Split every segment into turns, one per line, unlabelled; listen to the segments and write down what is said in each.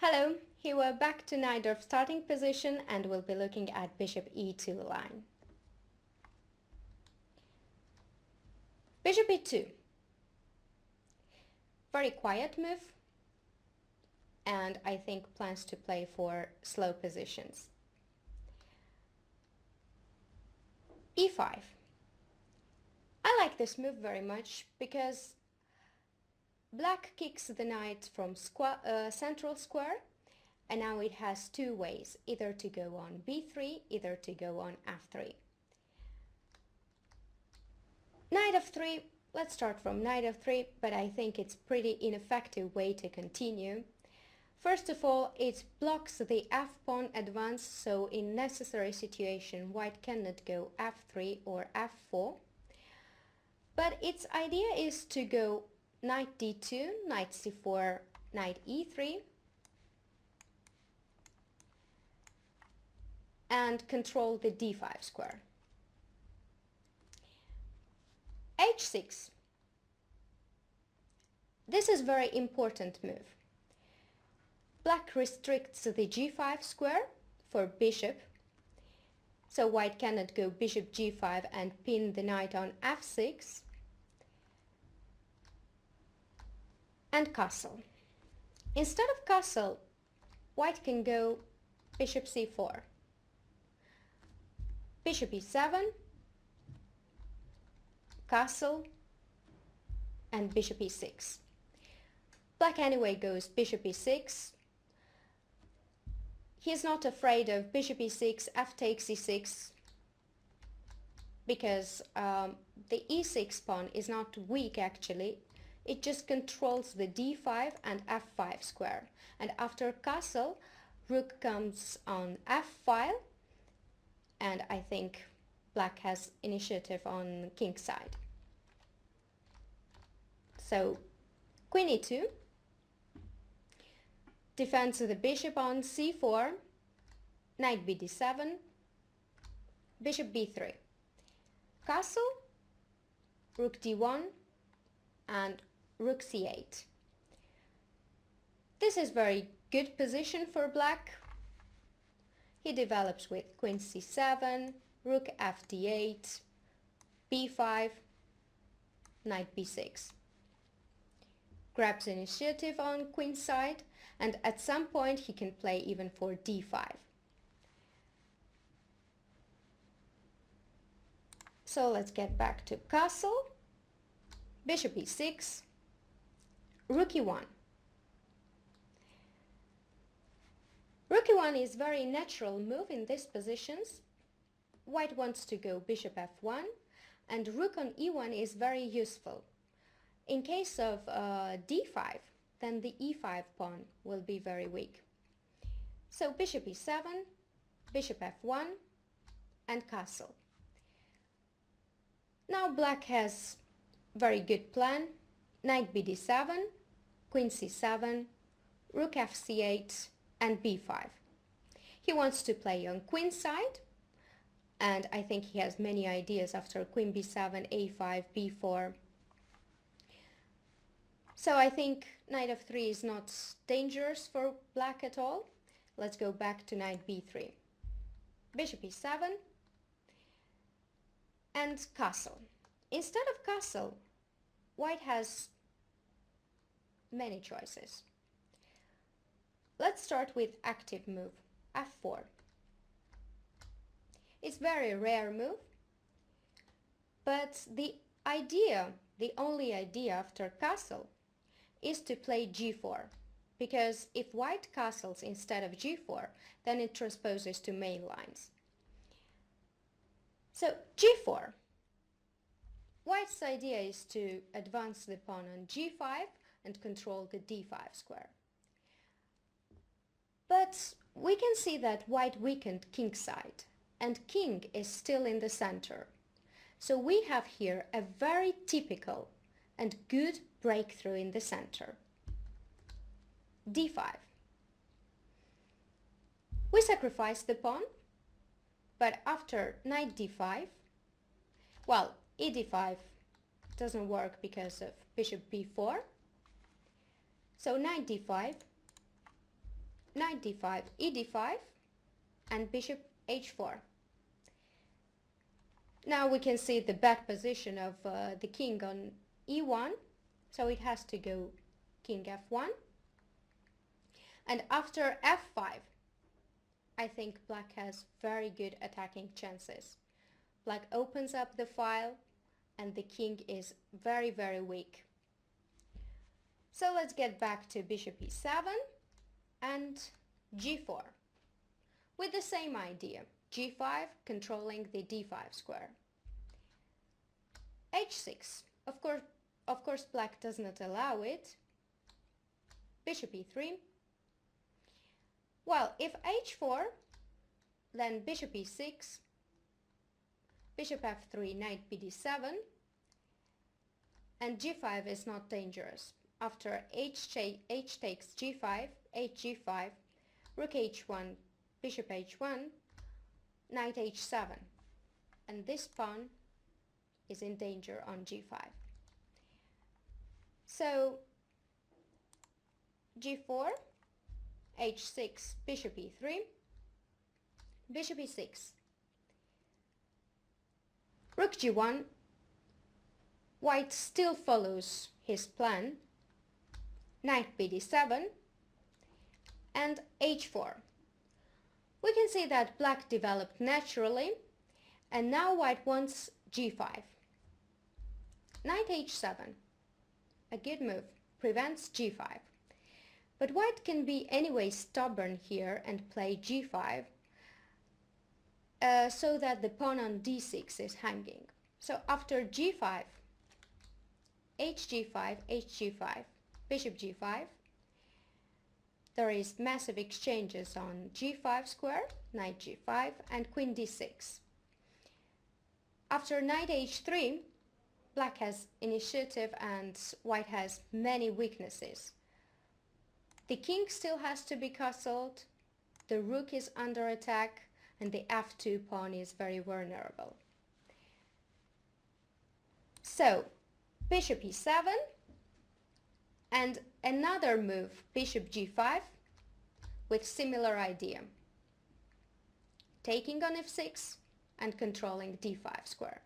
Hello, here we're back to Najdorf starting position and we'll be looking at bishop e2 line. Bishop e2. Very quiet move, and I think plans to play for slow positions. e5. I like this move very much because black kicks the knight from central square, and now it has two ways, either to go on b3, either to go on f3. Knight f3, let's start from knight f3, but I think it's pretty ineffective way to continue. First of all, it blocks the f-pawn advance, so in necessary situation white cannot go f3 or f4. But its idea is to go knight d2, knight c4, knight e3, and control the d5 square. h6. This is very important move. Black restricts the g5 square for bishop, so white cannot go bishop g5 and pin the knight on f6, and castle. Instead of castle, white can go bishop c4, bishop e7, castle, and bishop e6. Black anyway goes bishop e6. He's not afraid of bishop e6, f takes e6, because the e6 pawn is not weak actually. It just controls the d5 and f5 square. And after castle, rook comes on f-file, and I think black has initiative on king side. So queen e2 defends the bishop on c4, knight bd7, bishop b3, castle, rook d1, and rook c8. This is very good position for black. He develops with queen c7, rook fd8, b5, knight b6. Grabs initiative on queen side, and at some point he can play even for d5. So let's get back to castle, bishop e6, rook e1. Rook e1 is very natural move in these positions. White wants to go bishop f1, and rook on e1 is very useful. In case of d5, then the e5 pawn will be very weak. So bishop e7, bishop f1, and castle. Now black has very good plan. Knight bd7, queen c7, rook fc8, and b5. He wants to play on queen side, and I think he has many ideas after queen b7, a5, b4. So I think knight f3 is not dangerous for black at all. Let's go back to knight b3. Bishop e7 and castle. Instead of castle, white has many choices. Let's start with active move, f4. It's very rare move, but the only idea after castle is to play g4, because if white castles instead of g4, then it transposes to main lines. So g4. White's idea is to advance the pawn on g5 and control the d5 square. But we can see that white weakened king side, and king is still in the center. So we have here a very typical and good breakthrough in the center. d5. We sacrifice the pawn, but after knight d5, well, e d5 doesn't work because of bishop b4. So knight d5, knight d5, e d5, and bishop h4. Now we can see the bad position of the king on e1, so it has to go king f1. And after f5, I think black has very good attacking chances. Black opens up the file and the king is very, very weak. So let's get back to bishop e7 and g4 with the same idea. g5 controlling the d5 square. h6, of course black does not allow it. Bishop e3. Well, if h4, then bishop e6, bishop f3, knight bd7, and g5 is not dangerous. After h takes g5, hg5, rook h1, bishop h1, knight h7, and this pawn is in danger on g5. So g4, h6, bishop e3, bishop e6, rook g1. White still follows his plan, knight bd7, and h4. We can see that black developed naturally, and now white wants g5. Knight h7, a good move, prevents g5. But white can be anyway stubborn here and play g5, so that the pawn on d6 is hanging. So after g5, hg5, hg5, bishop g5, there is massive exchanges on g5 square, knight g5, and queen d6. After knight h3, black has initiative and white has many weaknesses. The king still has to be castled, the rook is under attack, and the f2 pawn is very vulnerable. So, bishop e7, and another move, bishop g5, with similar idea. Taking on f6 and controlling d5 square.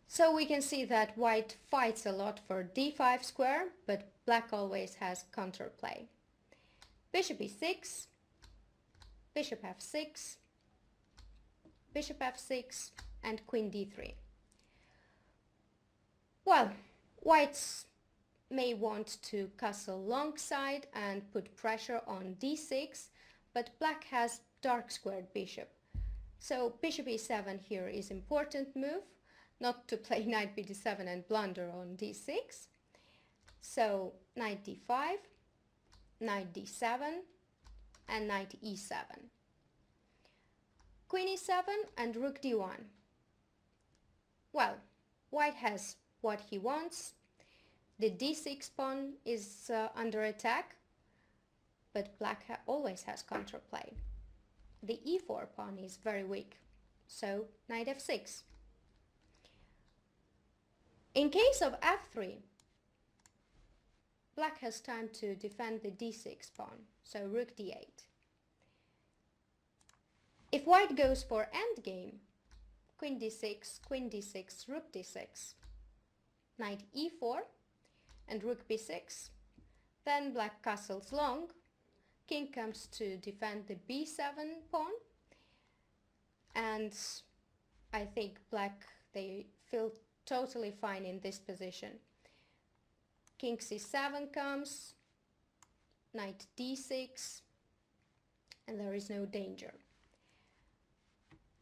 So we can see that white fights a lot for d5 square, but black always has counterplay. Bishop e6, bishop f6, bishop f6, and queen d3. Well, whites may want to castle long side and put pressure on d6, but black has dark squared bishop. So bishop e7 here is important move, not to play knight bd7 and blunder on d6. So knight d5, knight d7, and knight e7. Queen e7 and rook d1. Well, white has what he wants. The d6 pawn is under attack, but black always has counterplay. The e4 pawn is very weak, so knight f6. In case of f3, black has time to defend the d6 pawn, so rook d8. If white goes for endgame, queen d6, rook d6, knight e4, and rook b6, then black castles long, king comes to defend the b7 pawn, and I think black, they feel totally fine in this position. King c7 comes, knight d6, and there is no danger.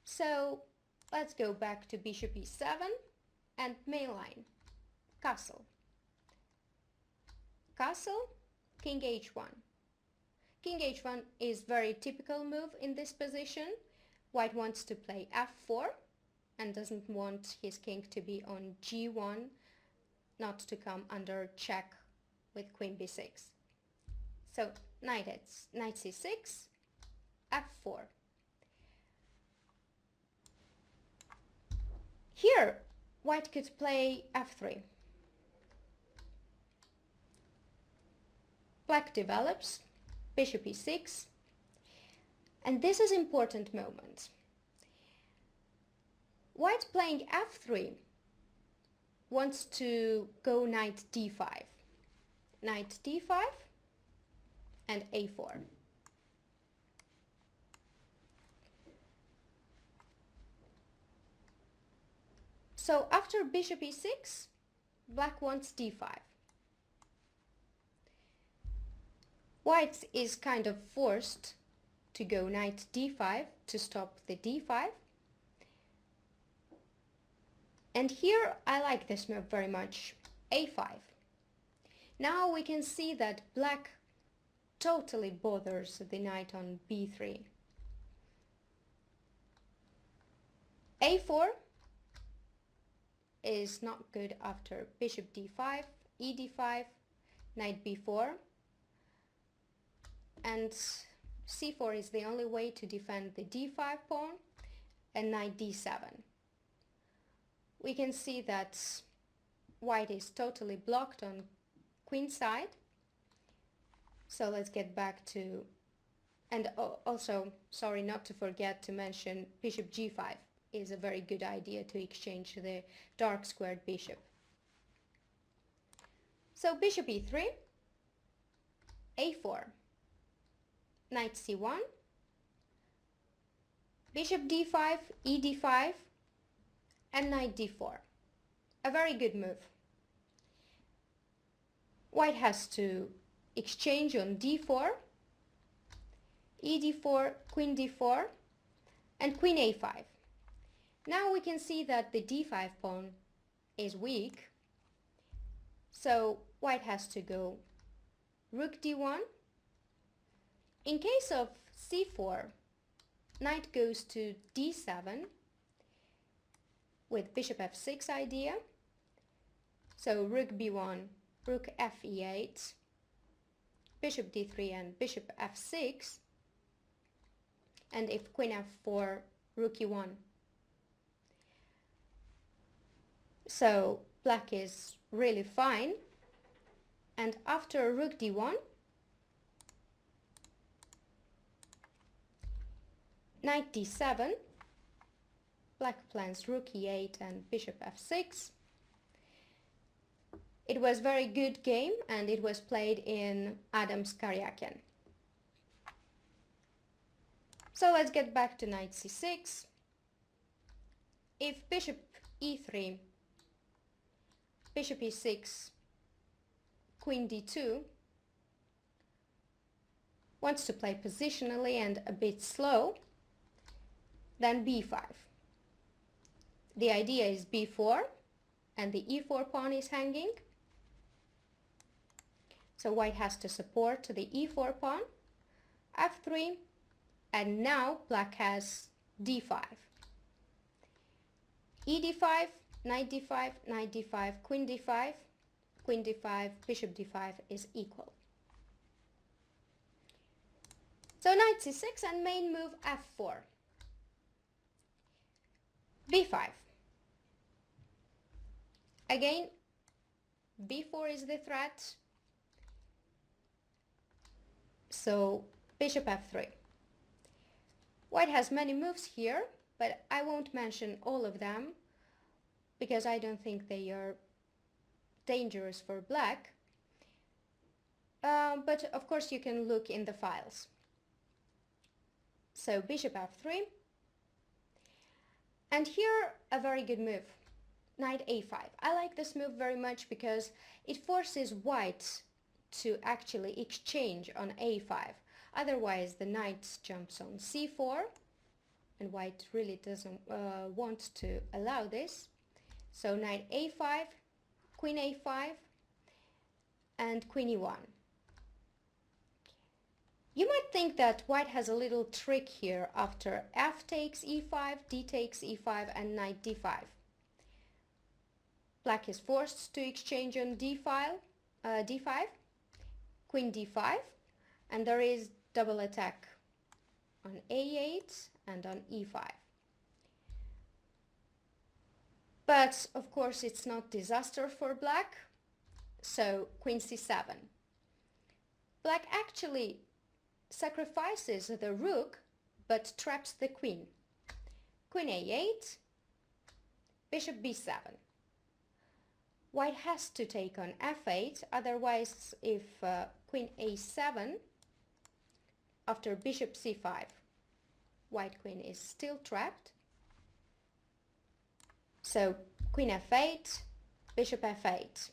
So let's go back to bishop e7 and main line, castle. Castle, king h1. King h1 is very typical move in this position. White wants to play f4 and doesn't want his king to be on g1, not to come under check with queen b6. So knight c6, f4. Here, white could play f3. Black develops, bishop e6. And this is important moment. White playing f3 wants to go knight d5. Knight d5 and a4. So after bishop e6, black wants d5. White is kind of forced to go knight d5 to stop the d5. And here I like this move very much, a5. Now we can see that black totally bothers the knight on b3. a4 is not good after bishop d5, e d5, knight b4, and c4 is the only way to defend the d5 pawn, and knight d7. We can see that white is totally blocked on queen side. So let's get back to, and also, sorry, not to forget to mention bishop g5 is a very good idea to exchange the dark squared bishop. So bishop e3, a4, knight c1, bishop d5, e d5, and knight d4. A very good move. White has to exchange on d4, e d4, queen d4, and queen a5. Now we can see that the d5 pawn is weak, so white has to go rook d1. In case of c4, knight goes to d7 with bishop f6 idea. So rook b1, rook f e8, bishop d3 and bishop f6, and if queen f4, rook e1. So black is really fine, and after rook d1, knight d7, black plans rook e8 and bishop f6. It was a very good game, and it was played in Adam's Karyakin. So let's get back to knight c6. If bishop e3, bishop e6, queen d2, wants to play positionally and a bit slow, then b5. The idea is b4, and the e4 pawn is hanging. So white has to support the e4 pawn, f3, and now black has d5. e d5, knight d5, knight d5, queen d5, queen d5, bishop d5 is equal. So knight c6 and main move f4. b5. Again, b4 is the threat. So bishop f3. White has many moves here, but I won't mention all of them because I don't think they are dangerous for black. But of course you can look in the files. So bishop f3. And here a very good move, knight a5. I like this move very much because it forces white to actually exchange on a5. Otherwise the knight jumps on c4, and white really doesn't want to allow this. So knight a5, queen a5, and queen e1. You might think that white has a little trick here after f takes e5, d takes e5, and knight d5. Black is forced to exchange on d5, queen d5, and there is double attack on a8 and on e5. But of course it's not disaster for black, so queen c7. Black actually sacrifices the rook but traps the queen. Queen a8, bishop b7. White has to take on f8, otherwise if queen a7 after bishop c5, white queen is still trapped. So queen f8, bishop f8.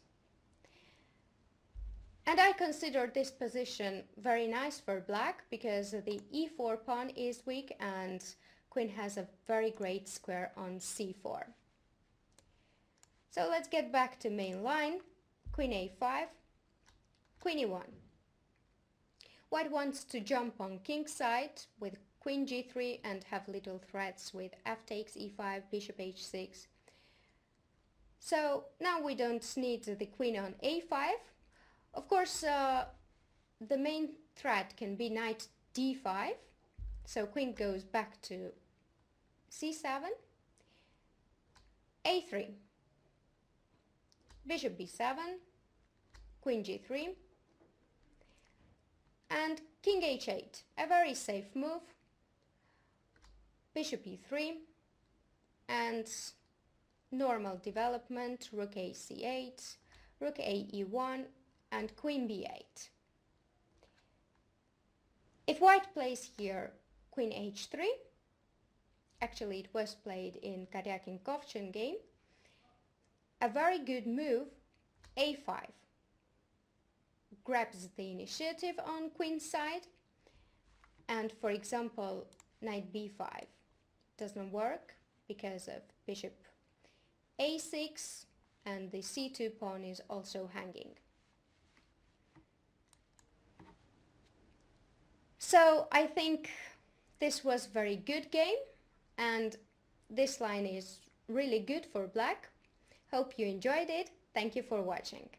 And I consider this position very nice for black because the e4 pawn is weak and queen has a very great square on c4. So let's get back to main line. Queen a5, queen e1. White wants to jump on king's side with queen g3 and have little threats with f takes e5, bishop h6. So now we don't need the queen on a5. Of course, the main threat can be knight d5. So queen goes back to c7, a3. Bishop b7, queen g3, and king h8, a very safe move. Bishop e3, and normal development, rook a c8, rook a e1, and queen b8. If white plays here queen h3, actually it was played in Karyakin-Kovchen game, a very good move, a5, grabs the initiative on queen's side, and for example knight b5 doesn't work because of bishop a6 and the c2 pawn is also hanging. So I think this was very good game and this line is really good for black. Hope you enjoyed it. Thank you for watching.